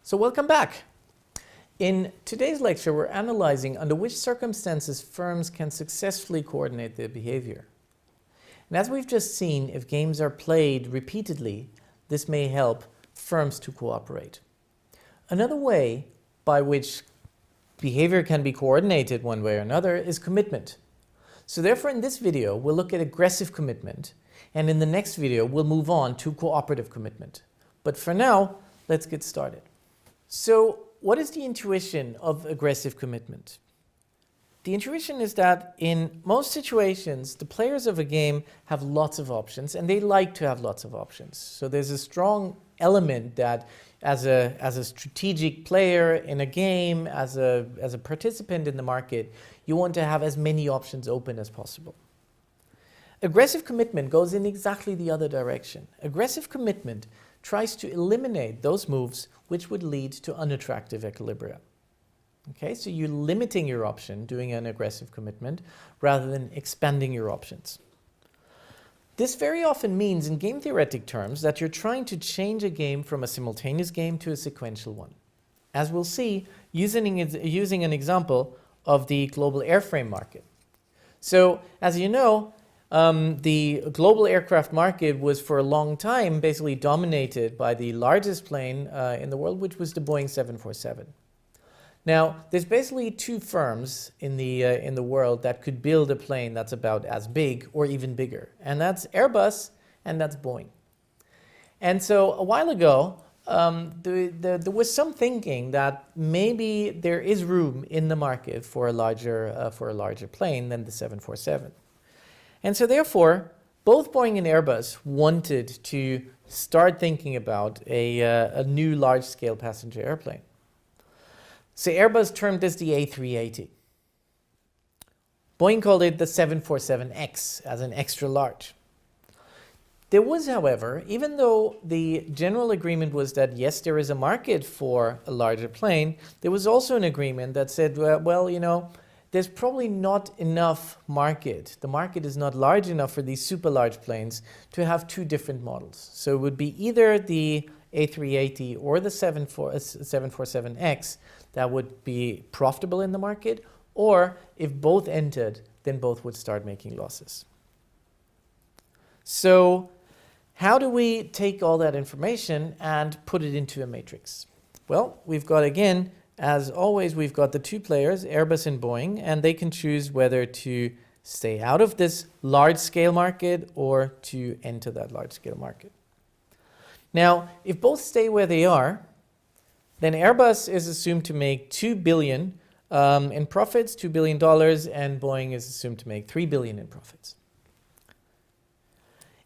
So welcome back. In today's lecture, we're analyzing under which circumstances firms can successfully coordinate their behavior. And as we've just seen, if games are played repeatedly, this may help firms to cooperate. Another way by which behavior can be coordinated one way or another is commitment. So therefore, in this video, we'll look at aggressive commitment, and in the next video, we'll move on to cooperative commitment. But for now, let's get started. So what is the intuition of aggressive commitment? The intuition is that in most situations, the players of a game have lots of options, and they like to have lots of options. So there's a strong element that as a strategic player in a game, as a participant in the market, you want to have as many options open as possible. Aggressive commitment goes in exactly the other direction. Aggressive commitment tries to eliminate those moves which would lead to unattractive equilibria. Okay, so you're limiting your option, doing an aggressive commitment, rather than expanding your options. This very often means, in game theoretic terms, that you're trying to change a game from a simultaneous game to a sequential one. As we'll see, using an example of the global airframe market. So, as you know, the global aircraft market was for a long time basically dominated by the largest plane in the world, which was the Boeing 747. Now, there's basically two firms in the world that could build a plane that's about as big or even bigger, and that's Airbus and that's Boeing. And so a while ago, there was some thinking that maybe there is room in the market for a larger plane than the 747. And so therefore, both Boeing and Airbus wanted to start thinking about a new large-scale passenger airplane. So Airbus termed this the A380. Boeing called it the 747X as an extra large. There was, however, even though the general agreement was that yes, there is a market for a larger plane, there was also an agreement that said, well, you know, there's probably not enough market. The market is not large enough for these super large planes to have two different models. So it would be either the A380 or the 747X that would be profitable in the market, or if both entered, then both would start making losses. So how do we take all that information and put it into a matrix? Well, we've got, again, as always, we've got the two players, Airbus and Boeing, and they can choose whether to stay out of this large-scale market or to enter that large-scale market. Now, if both stay where they are, then Airbus is assumed to make $2 billion in profits, $2 billion, and Boeing is assumed to make $3 billion in profits.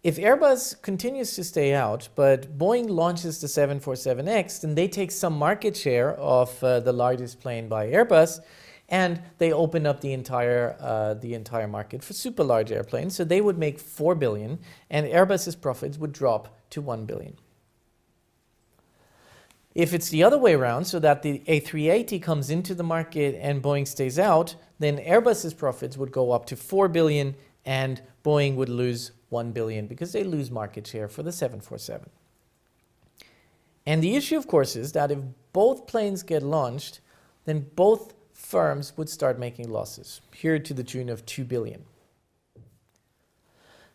If Airbus continues to stay out, but Boeing launches the 747X, then they take some market share of the largest plane by Airbus, and they open up the entire market for super large airplanes. So they would make $4 billion, and Airbus's profits would drop to $1 billion. If it's the other way around, so that the A380 comes into the market and Boeing stays out, then Airbus's profits would go up to $4 billion, and Boeing would lose $1 billion because they lose market share for the 747. And the issue, of course, is that if both planes get launched, then both firms would start making losses, here to the tune of $2 billion.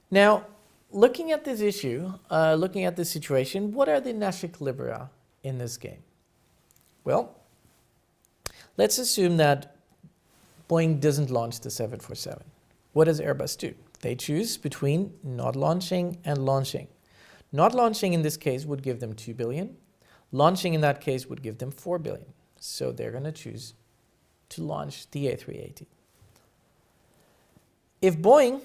Now, looking at this issue, looking at this situation, what are the Nash equilibria in this game? Well, let's assume that Boeing doesn't launch the 747. What does Airbus do? They choose between not launching and launching. Not launching in this case would give them $2 billion. Launching in that case would give them $4 billion. So they're going to choose to launch the A380. If Boeing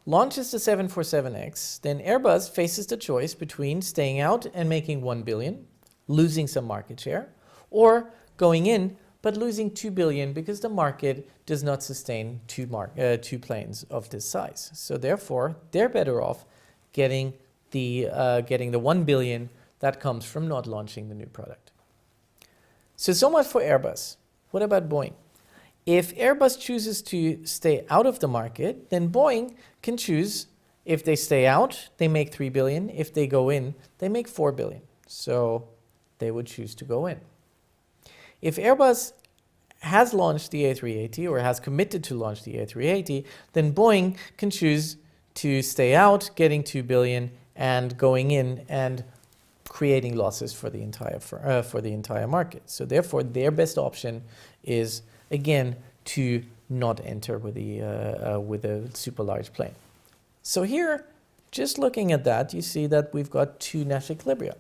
launches the 747X, then Airbus faces the choice between staying out and making $1 billion, losing some market share, or going in but losing $2 billion because the market does not sustain two planes of this size. So therefore, they're better off getting the $1 billion that comes from not launching the new product. So much for Airbus. What about Boeing? If Airbus chooses to stay out of the market, then Boeing can choose, if they stay out, they make $3 billion. If they go in, they make $4 billion. So they would choose to go in. If Airbus has launched the A380 or has committed to launch the A380, then Boeing can choose to stay out, getting 2 billion and going in and creating losses for the entire market. So therefore, their best option is again to not enter with a super large plane. So here, just looking at that, you see that we've got two Nash equilibria.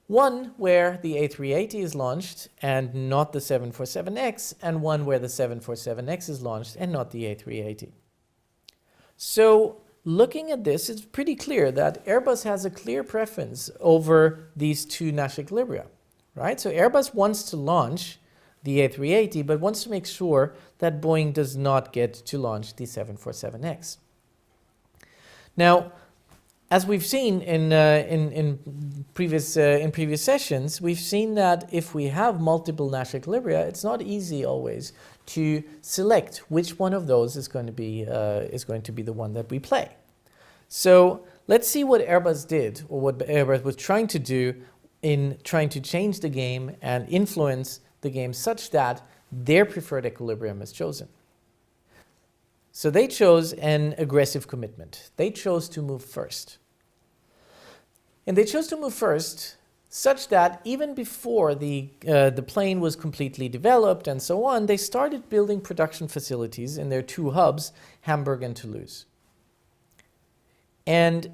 One where the A380 is launched and not the 747X, and one where the 747X is launched and not the A380. So looking at this, it's pretty clear that Airbus has a clear preference over these two Nash equilibria, right? So Airbus wants to launch the A380, but wants to make sure that Boeing does not get to launch the 747X. Now, as we've seen in previous sessions, we've seen that if we have multiple Nash equilibria, it's not easy always to select which one of those is going to be the one that we play. So let's see what Airbus did, or what Airbus was trying to do in trying to change the game and influence the game such that their preferred equilibrium is chosen. So they chose an aggressive commitment. They chose to move first. And they chose to move first such that even before the plane was completely developed and so on, they started building production facilities in their two hubs, Hamburg and Toulouse. And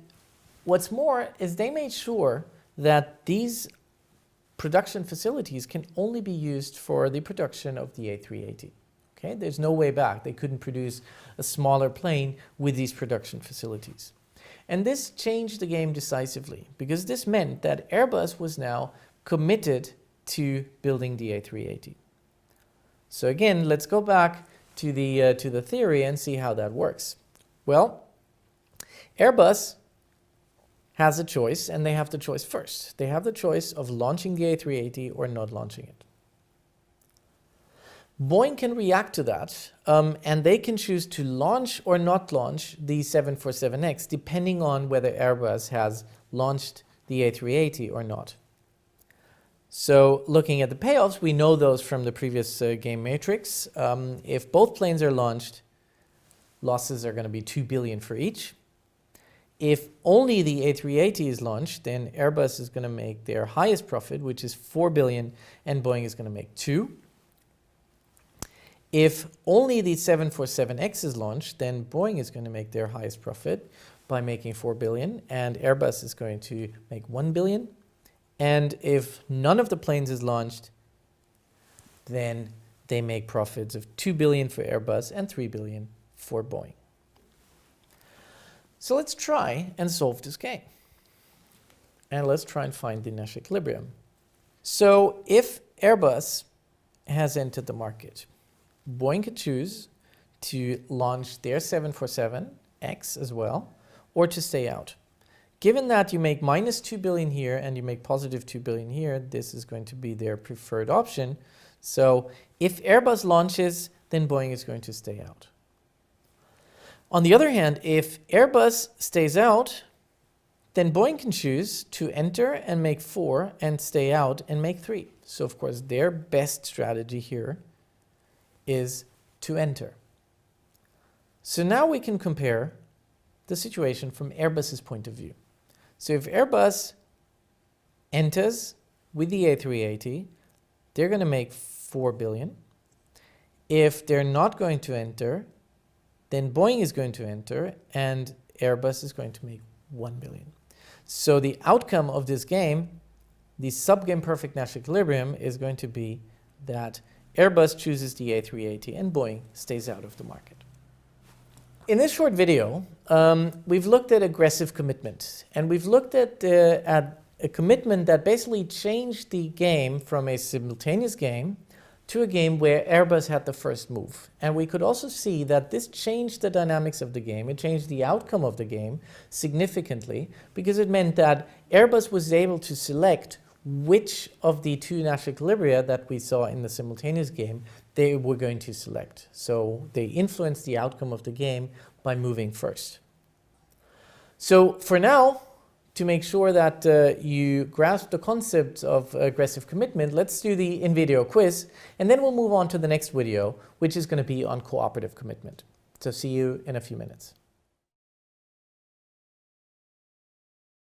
what's more is they made sure that these production facilities can only be used for the production of the A380. Okay? There's no way back. They couldn't produce a smaller plane with these production facilities. And this changed the game decisively, because this meant that Airbus was now committed to building the A380. So again, let's go back to the theory and see how that works. Well, Airbus has a choice, and they have the choice first. They have the choice of launching the A380 or not launching it. Boeing can react to that, and they can choose to launch or not launch the 747X, depending on whether Airbus has launched the A380 or not. So looking at the payoffs, we know those from the previous game matrix. If both planes are launched, losses are going to be 2 billion for each. If only the A380 is launched, then Airbus is going to make their highest profit, which is 4 billion, and Boeing is going to make 2. If only the 747X is launched, then Boeing is going to make their highest profit by making 4 billion, and Airbus is going to make 1 billion. And if none of the planes is launched, then they make profits of 2 billion for Airbus and 3 billion for Boeing. So let's try and solve this game. And let's try and find the Nash equilibrium. So if Airbus has entered the market, Boeing could choose to launch their 747X as well, or to stay out. Given that you make minus 2 billion here and you make positive 2 billion here, this is going to be their preferred option. So if Airbus launches, then Boeing is going to stay out. On the other hand, if Airbus stays out, then Boeing can choose to enter and make 4 and stay out and make 3. So of course, their best strategy here is to enter. So now we can compare the situation from Airbus's point of view. So if Airbus enters with the A380, they're going to make 4 billion. If they're not going to enter, then Boeing is going to enter and Airbus is going to make 1 billion. So the outcome of this game, the subgame perfect Nash equilibrium, is going to be that Airbus chooses the A380 and Boeing stays out of the market. In this short video, we've looked at aggressive commitment, and we've looked at a commitment that basically changed the game from a simultaneous game to a game where Airbus had the first move. And we could also see that this changed the dynamics of the game. It changed the outcome of the game significantly, because it meant that Airbus was able to select which of the two Nash equilibria that we saw in the simultaneous game they were going to select. So they influenced the outcome of the game by moving first. So for now, to make sure that you grasp the concept of aggressive commitment, let's do the in-video quiz, and then we'll move on to the next video, which is going to be on cooperative commitment. So see you in a few minutes.